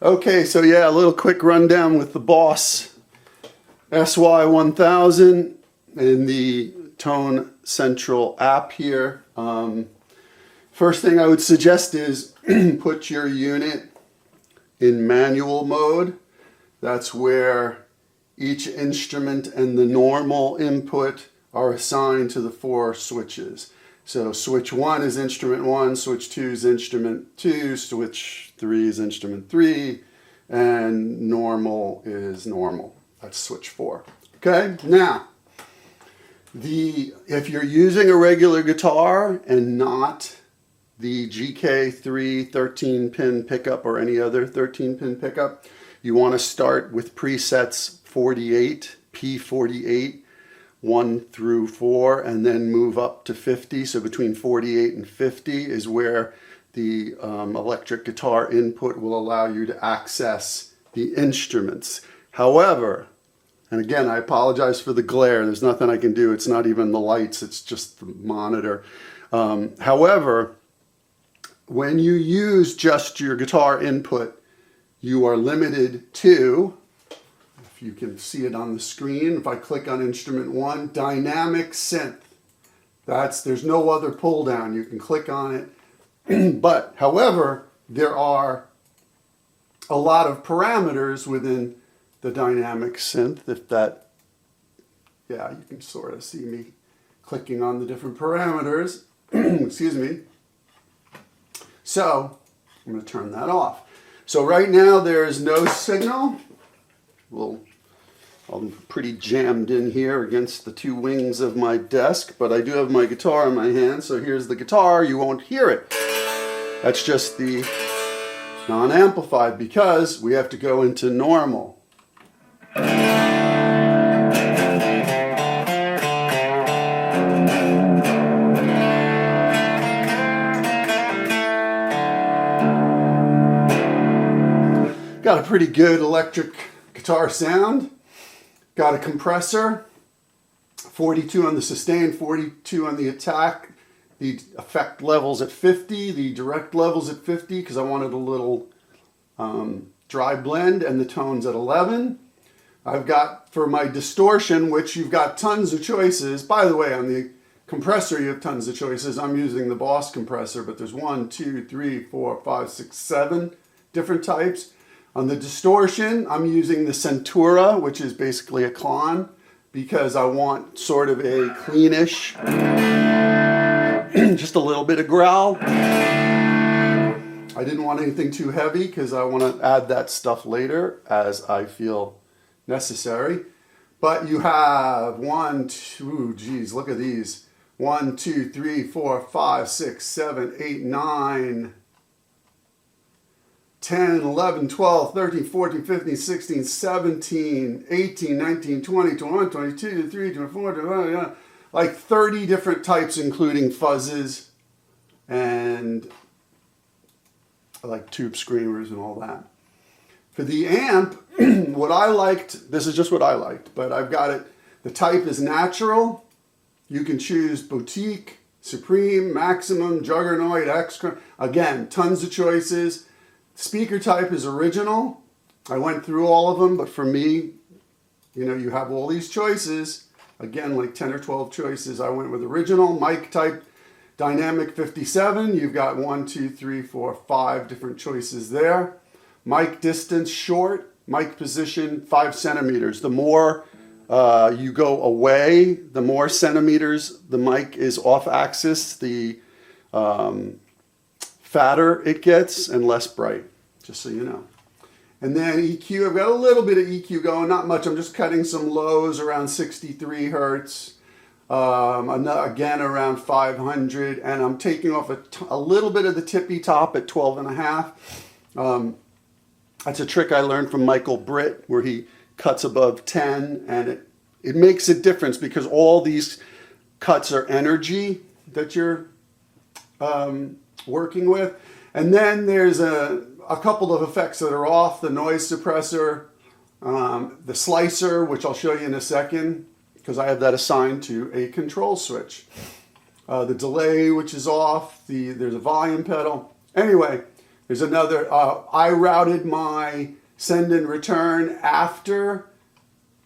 Okay, so yeah, a little quick rundown with the Boss SY-1000 in the Tone Central app here. First thing I would suggest is put your unit in manual mode. That's where each instrument and the normal input are assigned to the 4 switches. So switch 1 is instrument 1, switch 2 is instrument 2, switch 3 is instrument 3, and normal is normal. That's switch 4. Okay, now, if you're using a regular guitar and not the GK3 13-pin pickup or any other 13-pin pickup, you want to start with presets 48, P48, 1 through 4, and then move up to 50. So between 48 and 50 is where the electric guitar input will allow you to access the instruments. However, and again, I apologize for the glare. There's nothing I can do. It's not even the lights. It's just the monitor. However, when you use just your guitar input, you are limited to, if you can see it on the screen, if I click on instrument 1, dynamic synth. There's no other pull down. You can click on it. But, however, there are a lot of parameters within the dynamic synth. Yeah, you can sort of see me clicking on the different parameters. Excuse me. So, I'm going to turn that off. So right now there is no signal. I'm pretty jammed in here against the 2 wings of my desk, but I do have my guitar in my hand, so here's the guitar. You won't hear it. That's just the non-amplified because we have to go into normal. Got a pretty good electric guitar sound. Got a compressor, 42 on the sustain, 42 on the attack. The effect level's at 50, the direct level's at 50 because I wanted a little dry blend, and the tone's at 11. I've got, for my distortion, which you've got tons of choices. By the way, on the compressor you have tons of choices. I'm using the Boss compressor, but there's 1, 2, 3, 4, 5, 6, 7 different types. On the distortion, I'm using the Centura, which is basically a clon, because I want sort of a cleanish, just a little bit of growl. I didn't want anything too heavy because I want to add that stuff later as I feel necessary. But you have 1, 2, geez, look at these. 1, 2, 3, 4, 5, 6, 7, 8, 9, 10, 11, 12, 13, 14, 15, 16, 17, 18, 19, 20, 21, 22, 23, 24, 25, like 30 different types, including fuzzes and like tube screamers and all that. For the amp, what I liked, this is just what I liked, but I've got it, the type is natural. You can choose boutique, supreme, maximum, juggernaut, extra. Again, tons of choices. Speaker type is original. I went through all of them, but for me, you know, you have all these choices. Again, like 10 or 12 choices. I went with original. Mic type, dynamic 57. You've got 1, 2, 3, 4, 5 different choices there. Mic distance, short. Mic position, 5 centimeters. The more you go away, the more centimeters the mic is off axis, the fatter it gets and less bright, just so you know. And then EQ, I've got a little bit of EQ going, not much. I'm just cutting some lows around 63 hertz, again around 500, and I'm taking off a little bit of the tippy top at 12.5. That's a trick I learned from Michael Britt, where he cuts above 10, and it makes a difference because all these cuts are energy that you're working with. And then there's a couple of effects that are off: the noise suppressor, the slicer, which I'll show you in a second because I have that assigned to a control switch. The delay, which is off, there's a volume pedal. Anyway, There's another, I routed my send and return after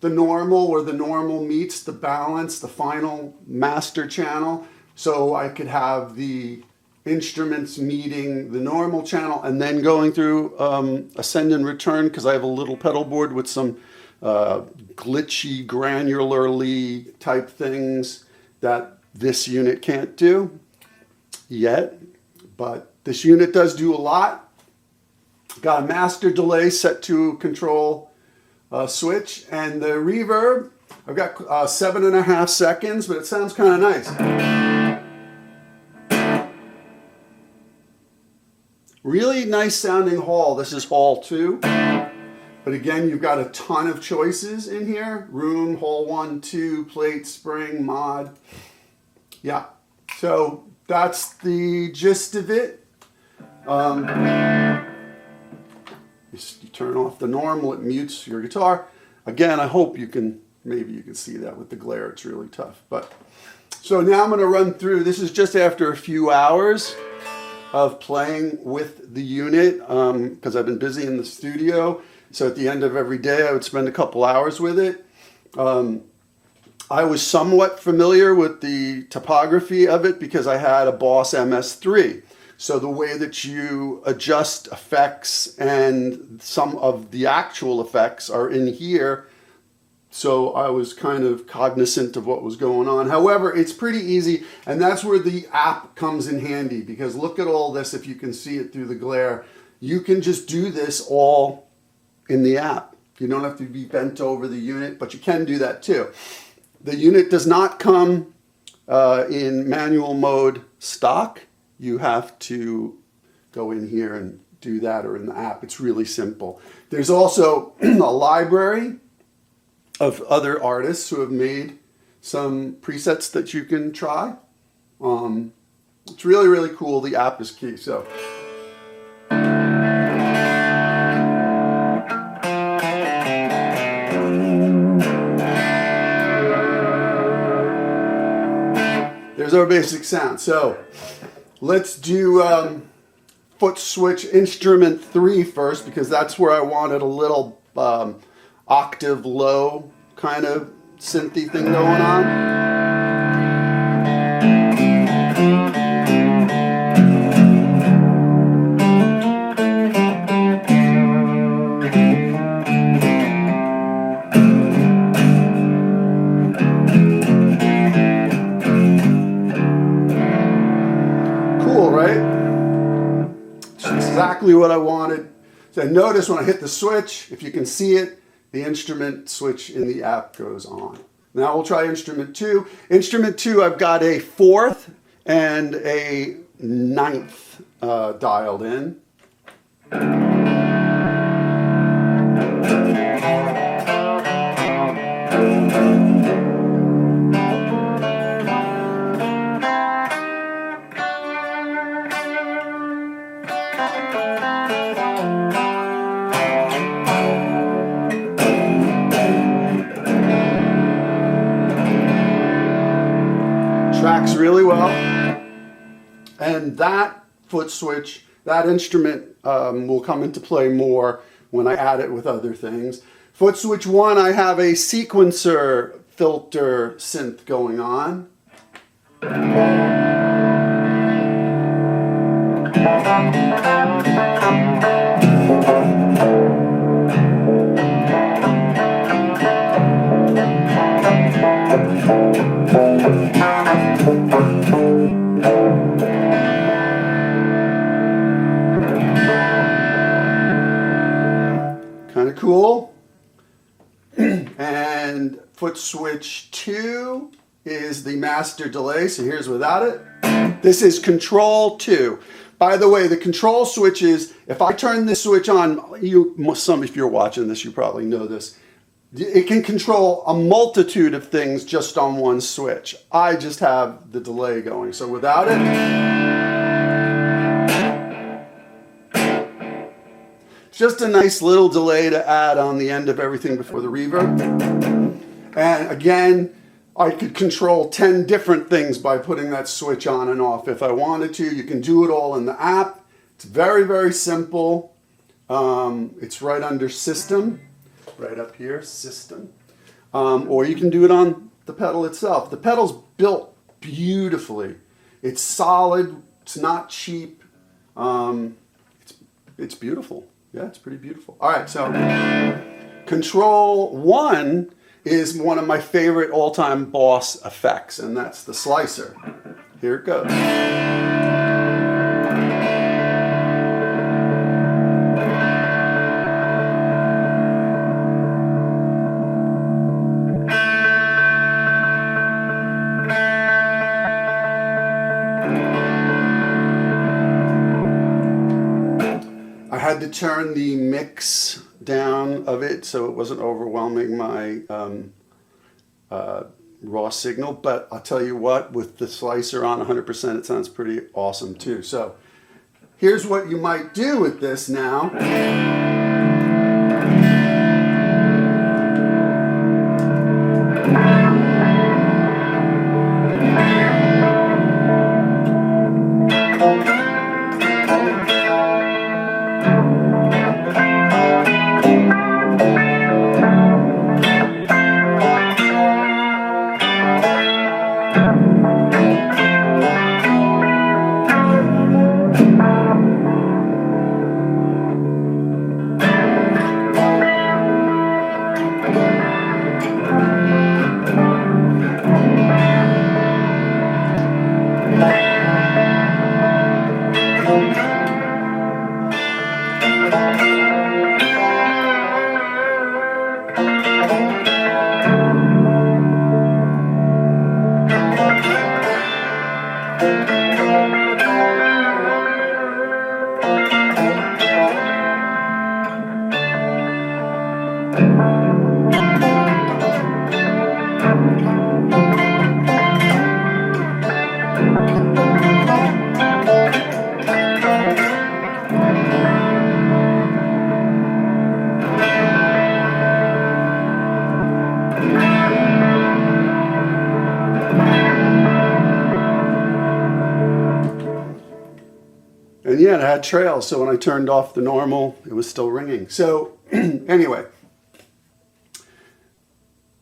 the normal, where the normal meets the balance, the final master channel. So I could have the instruments meeting the normal channel and then going through a send and return, because I have a little pedal board with some glitchy, granularly type things that this unit can't do yet. But this unit does do a lot. Got a master delay set to control switch, and the reverb, I've got 7.5 seconds, but it sounds kind of nice. Really nice sounding hall. This is hall 2. But again, you've got a ton of choices in here. Room, hall 1, 2, plate, spring, mod. Yeah, so that's the gist of it. You turn off the normal, it mutes your guitar. Again, I hope you can, maybe you can see that with the glare, it's really tough. But so now I'm going to run through, this is just after a few hours of playing with the unit, because I've been busy in the studio. So at the end of every day, I would spend a couple hours with it. I was somewhat familiar with the topography of it because I had a Boss MS3. So the way that you adjust effects and some of the actual effects are in here. So I was kind of cognizant of what was going on. However, it's pretty easy, and that's where the app comes in handy, because look at all this, if you can see it through the glare. You can just do this all in the app. You don't have to be bent over the unit, but you can do that too. The unit does not come in manual mode stock. You have to go in here and do that, or in the app. It's really simple. There's also a library of other artists who have made some presets that you can try. It's really, really cool. The app is key. So there's our basic sound. So let's do foot switch instrument 3 first, because that's where I wanted a little octave low kind of synthy thing going on. Cool, right? It's exactly what I wanted. So notice when I hit the switch, if you can see it, the instrument switch in the app goes on. Now we'll try instrument 2. Instrument 2, I've got a 4th and a 9th dialed in. Tracks really well, and that foot switch, that instrument will come into play more when I add it with other things. Foot switch 1, I have a sequencer filter synth going on. Kind of cool. And foot switch 2 is the master delay, so here's without it. This is control 2. By the way, the control switches, if I turn this switch on, if you're watching this, you probably know this. It can control a multitude of things just on one switch. I just have the delay going, so without it, it's just a nice little delay to add on the end of everything before the reverb. And again, I could control 10 different things by putting that switch on and off if I wanted to. You can do it all in the app. It's very, very simple. It's right under System, right up here, System. Or you can do it on the pedal itself. The pedal's built beautifully. It's solid. It's not cheap. It's beautiful. Yeah, it's pretty beautiful. All right, so Control 1 is one of my favorite all-time Boss effects, and that's the slicer. Here it goes. I had to turn the mix down of it so it wasn't overwhelming my raw signal, but I'll tell you what, with the slicer on 100%, it sounds pretty awesome too. So here's what you might do with this now. And yeah, it had trails, so when I turned off the normal, it was still ringing. So anyway,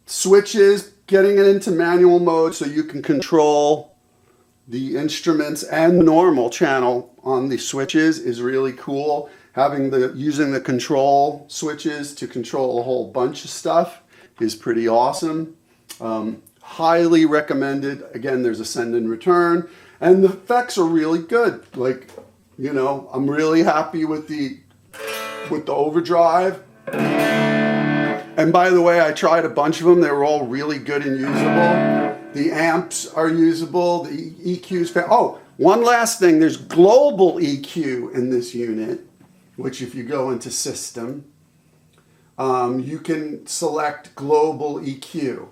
switches, getting it into manual mode so you can control the instruments and the normal channel on the switches is really cool. Using the control switches to control a whole bunch of stuff is pretty awesome. Highly recommended. Again, there's a send and return, and the effects are really good. Like, you know, I'm really happy with the overdrive. And by the way, I tried a bunch of them. They were all really good and usable. The amps are usable. The EQs. Oh, one last thing. There's global EQ in this unit, which if you go into System, you can select global EQ.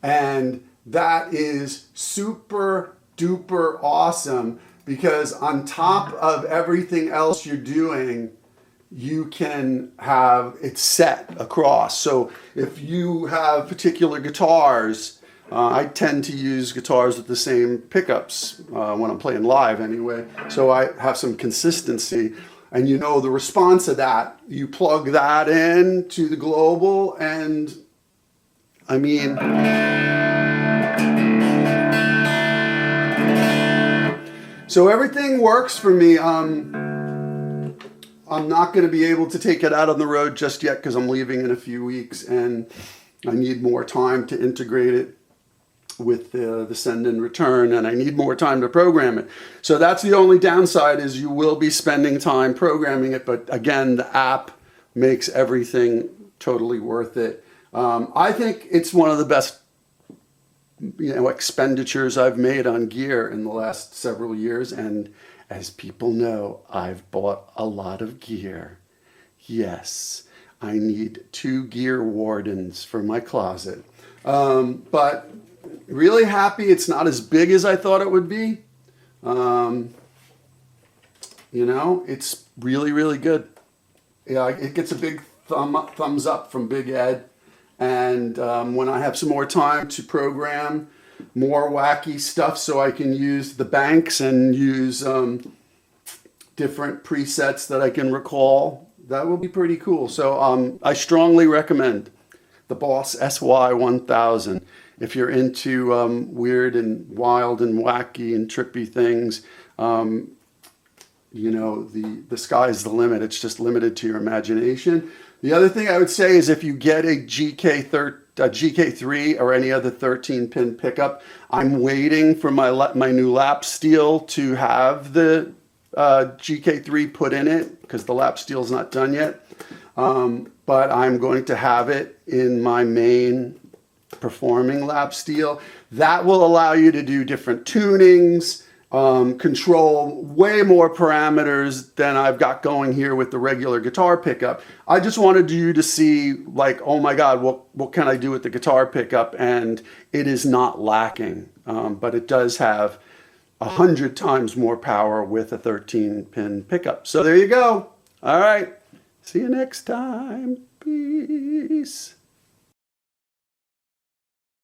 And that is super duper awesome, because on top of everything else you're doing, you can have it set across. So if you have particular guitars, I tend to use guitars with the same pickups when I'm playing live anyway, so I have some consistency. And you know the response of that, you plug that in to the global, and I mean, so everything works for me. I'm not going to be able to take it out on the road just yet because I'm leaving in a few weeks, and I need more time to integrate it with the send and return, and I need more time to program it. So that's the only downside, is you will be spending time programming it, but again, the app makes everything totally worth it. I think it's one of the best expenditures I've made on gear in the last several years, and as people know, I've bought a lot of gear. Yes, I need 2 gear wardens for my closet. But really happy it's not as big as I thought it would be. You know, it's really, really good. Yeah, it gets a big thumbs up from Big Ed. And when I have some more time to program more wacky stuff, so I can use the banks and use different presets that I can recall. That will be pretty cool. So I strongly recommend the Boss SY-1000. If you're into weird and wild and wacky and trippy things, you know, the sky's the limit. It's just limited to your imagination. The other thing I would say is if you get a GK3 or any other 13-pin pickup, I'm waiting for my new lap steel to have the GK3 put in it because the lap steel's not done yet. But I'm going to have it in my main performing lap steel. That will allow you to do different tunings, control way more parameters than I've got going here with the regular guitar pickup. I just wanted you to see, like, oh my God, what can I do with the guitar pickup? And it is not lacking, but it does have 100 times more power with a 13-pin pickup. So there you go. All right. See you next time. Peace.